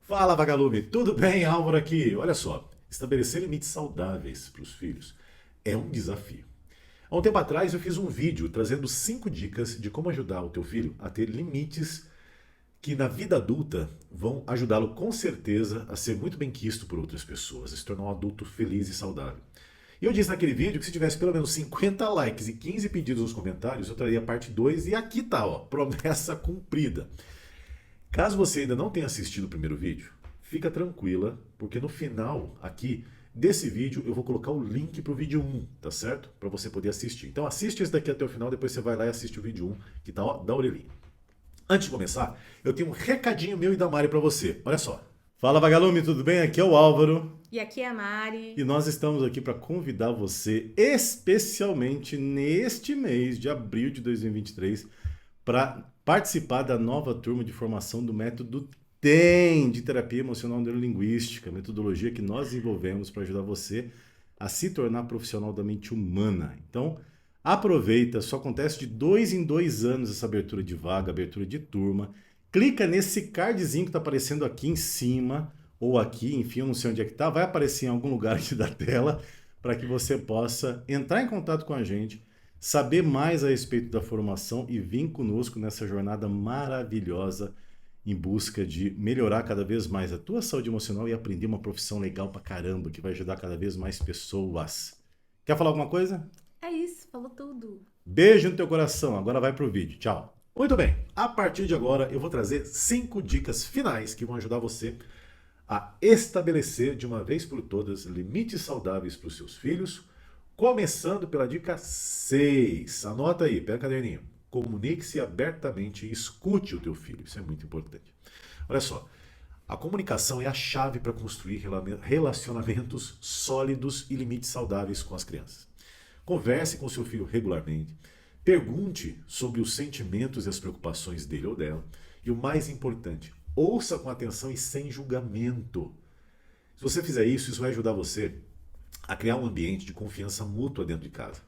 Fala, vagalume, tudo bem? Álvaro aqui. Olha só, estabelecer limites saudáveis para os filhos é um desafio. Há um tempo atrás eu fiz um vídeo trazendo 5 dicas de como ajudar o teu filho a ter limites que na vida adulta vão ajudá-lo com certeza a ser muito bem quisto por outras pessoas, a se tornar um adulto feliz e saudável. E eu disse naquele vídeo que se tivesse pelo menos 50 likes e 15 pedidos nos comentários, eu traria a parte 2 e aqui tá, ó, promessa cumprida. Caso você ainda não tenha assistido o primeiro vídeo, fica tranquila, porque no final aqui desse vídeo eu vou colocar o link para o vídeo 1, tá certo? Para você poder assistir. Então assiste esse daqui até o final, depois você vai lá e assiste o vídeo 1, que tá ó, da orelhinha. Antes de começar, eu tenho um recadinho meu e da Mari para você. Olha só. Fala, vagalume, tudo bem? Aqui é o Álvaro. E aqui é a E Mari. nós estamos aqui para convidar você, especialmente neste mês de abril de 2023, para participar da nova turma de formação do método TEM, de Terapia Emocional Neurolinguística, metodologia que nós desenvolvemos para ajudar você a se tornar profissional da mente humana. Então, aproveita, só acontece de 2 em 2 anos essa abertura de vaga, abertura de turma. Clica nesse cardzinho que está aparecendo aqui em cima, ou aqui, enfim, eu não sei onde é que está, vai aparecer em algum lugar aqui da tela, para que você possa entrar em contato com a gente, saber mais a respeito da formação e vir conosco nessa jornada maravilhosa em busca de melhorar cada vez mais a tua saúde emocional e aprender uma profissão legal pra caramba, que vai ajudar cada vez mais pessoas. Quer falar alguma coisa? É isso, falou tudo. Beijo no teu coração, agora vai pro vídeo, tchau. Muito bem, a partir de agora eu vou trazer 5 dicas finais que vão ajudar você a estabelecer de uma vez por todas limites saudáveis para os seus filhos, começando pela dica 6. Anota aí, pega o caderninho. Comunique-se abertamente e escute o teu filho. Isso é muito importante. Olha só, a comunicação é a chave para construir relacionamentos sólidos e limites saudáveis com as crianças. Converse com seu filho regularmente. Pergunte sobre os sentimentos e as preocupações dele ou dela. E o mais importante, ouça com atenção e sem julgamento. Se você fizer isso, isso vai ajudar você a criar um ambiente de confiança mútua dentro de casa,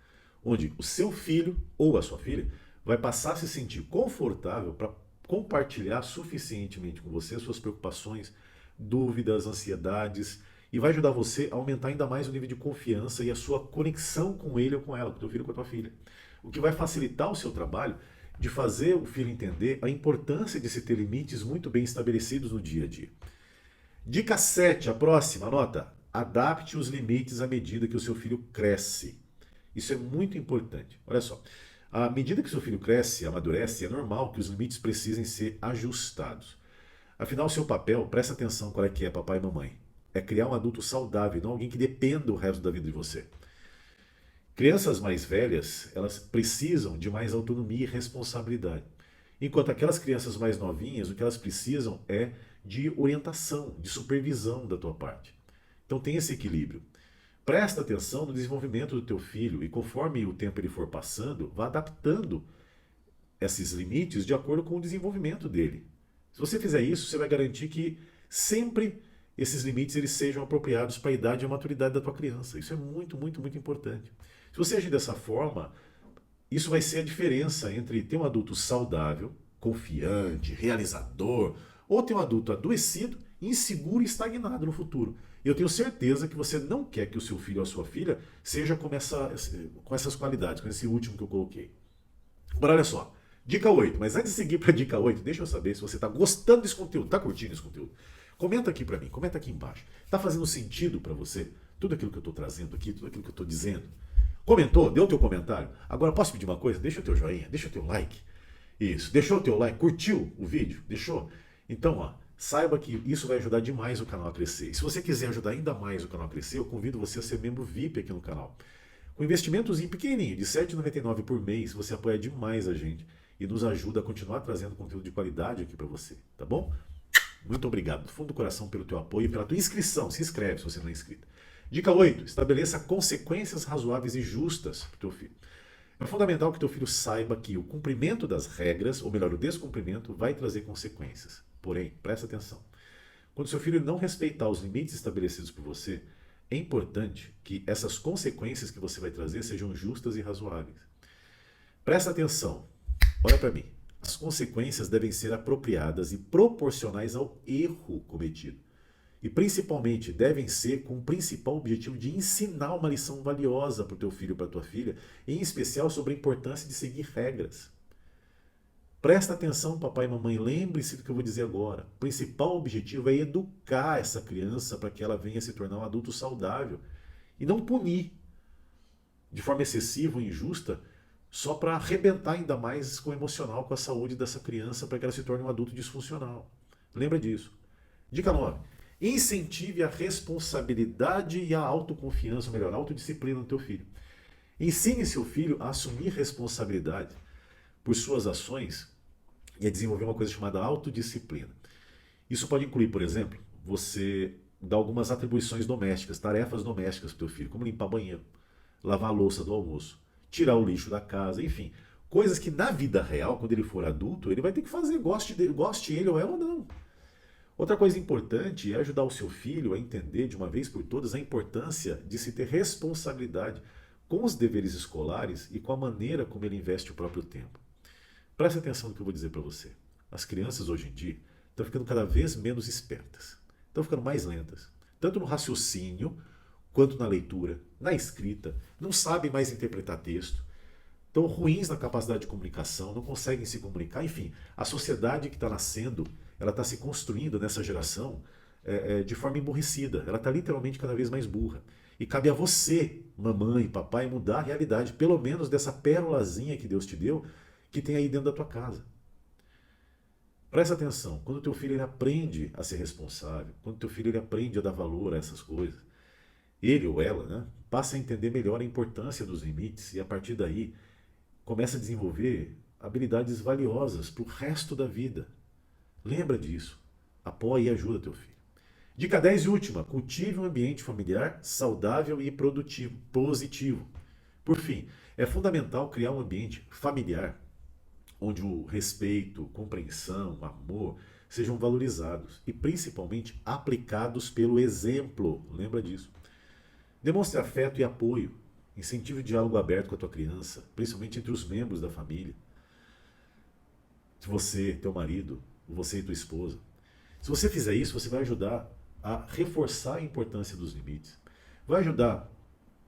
onde o seu filho ou a sua filha vai passar a se sentir confortável para compartilhar suficientemente com você suas preocupações, dúvidas, ansiedades, e vai ajudar você a aumentar ainda mais o nível de confiança e a sua conexão com ele ou com ela, com o teu filho ou com a tua filha. O que vai facilitar o seu trabalho de fazer o filho entender a importância de se ter limites muito bem estabelecidos no dia a dia. Dica 7, a próxima, anota. Adapte os limites à medida que o seu filho cresce. Isso é muito importante. Olha só, à medida que o seu filho cresce, amadurece, é normal que os limites precisem ser ajustados. Afinal, seu papel, presta atenção qual é que é, papai e mamãe, é criar um adulto saudável, não alguém que dependa o resto da vida de você. Crianças mais velhas, elas precisam de mais autonomia e responsabilidade. Enquanto aquelas crianças mais novinhas, o que elas precisam é de orientação, de supervisão da tua parte. Então tem esse equilíbrio. Presta atenção no desenvolvimento do teu filho e conforme o tempo ele for passando, vá adaptando esses limites de acordo com o desenvolvimento dele. Se você fizer isso, você vai garantir que sempre esses limites eles sejam apropriados para a idade e a maturidade da tua criança. Isso é muito, muito, muito importante. Se você agir dessa forma, isso vai ser a diferença entre ter um adulto saudável, confiante, realizador, ou ter um adulto adoecido, inseguro e estagnado no futuro. E eu tenho certeza que você não quer que o seu filho ou a sua filha seja com essas qualidades, com esse último que eu coloquei. Agora olha só, dica 8. Mas antes de seguir para a dica 8, deixa eu saber se você está gostando desse conteúdo, está curtindo esse conteúdo. Comenta aqui para mim, comenta aqui embaixo. Está fazendo sentido para você tudo aquilo que eu estou trazendo aqui, tudo aquilo que eu estou dizendo? Comentou? Deu o teu comentário? Agora posso pedir uma coisa? Deixa o teu joinha, deixa o teu like. Isso, deixou o teu like, curtiu o vídeo? Deixou? Então, ó, saiba que isso vai ajudar demais o canal a crescer. E se você quiser ajudar ainda mais o canal a crescer, eu convido você a ser membro VIP aqui no canal. Com investimentos pequenininho, de R$ 7,99 por mês, você apoia demais a gente e nos ajuda a continuar trazendo conteúdo de qualidade aqui para você, tá bom? Muito obrigado do fundo do coração pelo teu apoio e pela tua inscrição. Se inscreve se você não é inscrito. Dica 8. Estabeleça consequências razoáveis e justas para o teu filho. É fundamental que teu filho saiba que o cumprimento das regras, ou melhor, o descumprimento, vai trazer consequências. Porém, presta atenção. Quando seu filho não respeitar os limites estabelecidos por você, é importante que essas consequências que você vai trazer sejam justas e razoáveis. Presta atenção. Olha para mim. As consequências devem ser apropriadas e proporcionais ao erro cometido. E principalmente devem ser com o principal objetivo de ensinar uma lição valiosa para o teu filho ou para a tua filha, em especial sobre a importância de seguir regras. Presta atenção, papai e mamãe, lembre-se do que eu vou dizer agora. O principal objetivo é educar essa criança para que ela venha se tornar um adulto saudável e não punir de forma excessiva ou injusta só para arrebentar ainda mais com o emocional, com a saúde dessa criança para que ela se torne um adulto disfuncional. Lembra disso. Dica 9. Incentive a responsabilidade e a autoconfiança, ou melhor, a autodisciplina do teu filho. Ensine seu filho a assumir responsabilidade por suas ações e a desenvolver uma coisa chamada autodisciplina. Isso pode incluir, por exemplo, você dar algumas atribuições domésticas, tarefas domésticas para o teu filho, como limpar banheiro, lavar a louça do almoço, tirar o lixo da casa, enfim, coisas que na vida real, quando ele for adulto, ele vai ter que fazer, goste ele ou ela ou não. Outra coisa importante é ajudar o seu filho a entender de uma vez por todas a importância de se ter responsabilidade com os deveres escolares e com a maneira como ele investe o próprio tempo. Preste atenção no que eu vou dizer para você. As crianças hoje em dia estão ficando cada vez menos espertas, estão ficando mais lentas, tanto no raciocínio quanto na leitura, na escrita, não sabem mais interpretar texto, estão ruins na capacidade de comunicação, não conseguem se comunicar, enfim, a sociedade que está nascendo, ela está se construindo nessa geração de forma emburrecida, ela está literalmente cada vez mais burra. E cabe a você, mamãe e papai, mudar a realidade, pelo menos dessa pérolazinha que Deus te deu, que tem aí dentro da tua casa. Presta atenção, quando o teu filho ele aprende a ser responsável, quando o teu filho ele aprende a dar valor a essas coisas, ele ou ela, né, passa a entender melhor a importância dos limites e a partir daí começa a desenvolver habilidades valiosas para o resto da vida. Lembra disso. Apoie e ajuda teu filho. Dica 10 e última. Cultive um ambiente familiar saudável e produtivo, positivo. Por fim, é fundamental criar um ambiente familiar onde o respeito, compreensão, amor sejam valorizados e principalmente aplicados pelo exemplo. Lembra disso. Demonstre afeto e apoio. Incentive o diálogo aberto com a tua criança, principalmente entre os membros da família. Se você, teu marido, você e tua esposa. Se você fizer isso, você vai ajudar a reforçar a importância dos limites. Vai ajudar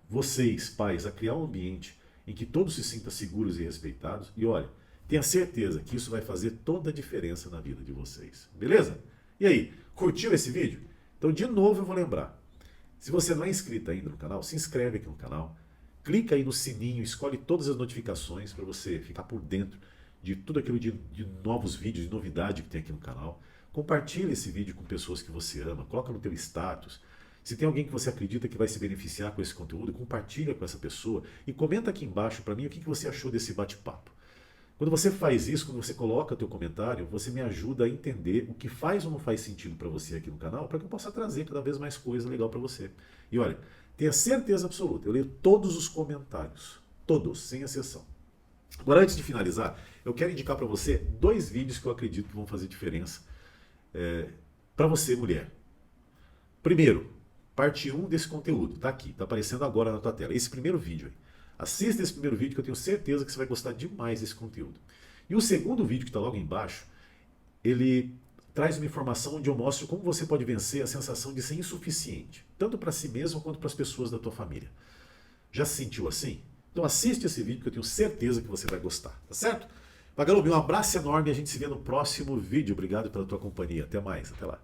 vocês, pais, a criar um ambiente em que todos se sintam seguros e respeitados. E olha, tenha certeza que isso vai fazer toda a diferença na vida de vocês. Beleza? E aí, curtiu esse vídeo? Então, de novo, eu vou lembrar. Se você não é inscrito ainda no canal, se inscreve aqui no canal. Clica aí no sininho, escolhe todas as notificações para você ficar por dentro de tudo aquilo de novos vídeos, de novidade que tem aqui no canal. Compartilhe esse vídeo com pessoas que você ama, coloca no teu status. Se tem alguém que você acredita que vai se beneficiar com esse conteúdo, compartilha com essa pessoa e comenta aqui embaixo para mim o que você achou desse bate-papo. Quando você faz isso, quando você coloca o teu comentário, você me ajuda a entender o que faz ou não faz sentido para você aqui no canal, para que eu possa trazer cada vez mais coisa legal para você. E olha, tenha certeza absoluta, eu leio todos os comentários, todos, sem exceção. Agora, antes de finalizar, eu quero indicar para você 2 vídeos que eu acredito que vão fazer diferença para você, mulher. Primeiro, parte 1 desse conteúdo, tá aqui, tá aparecendo agora na tua tela. Esse primeiro vídeo aí. Assista esse primeiro vídeo que eu tenho certeza que você vai gostar demais desse conteúdo. E o segundo vídeo que está logo embaixo, ele traz uma informação onde eu mostro como você pode vencer a sensação de ser insuficiente, tanto para si mesmo quanto para as pessoas da tua família. Já se sentiu assim? Então assiste esse vídeo que eu tenho certeza que você vai gostar, tá certo? Magalu, um abraço enorme e a gente se vê no próximo vídeo. Obrigado pela tua companhia. Até mais, até lá.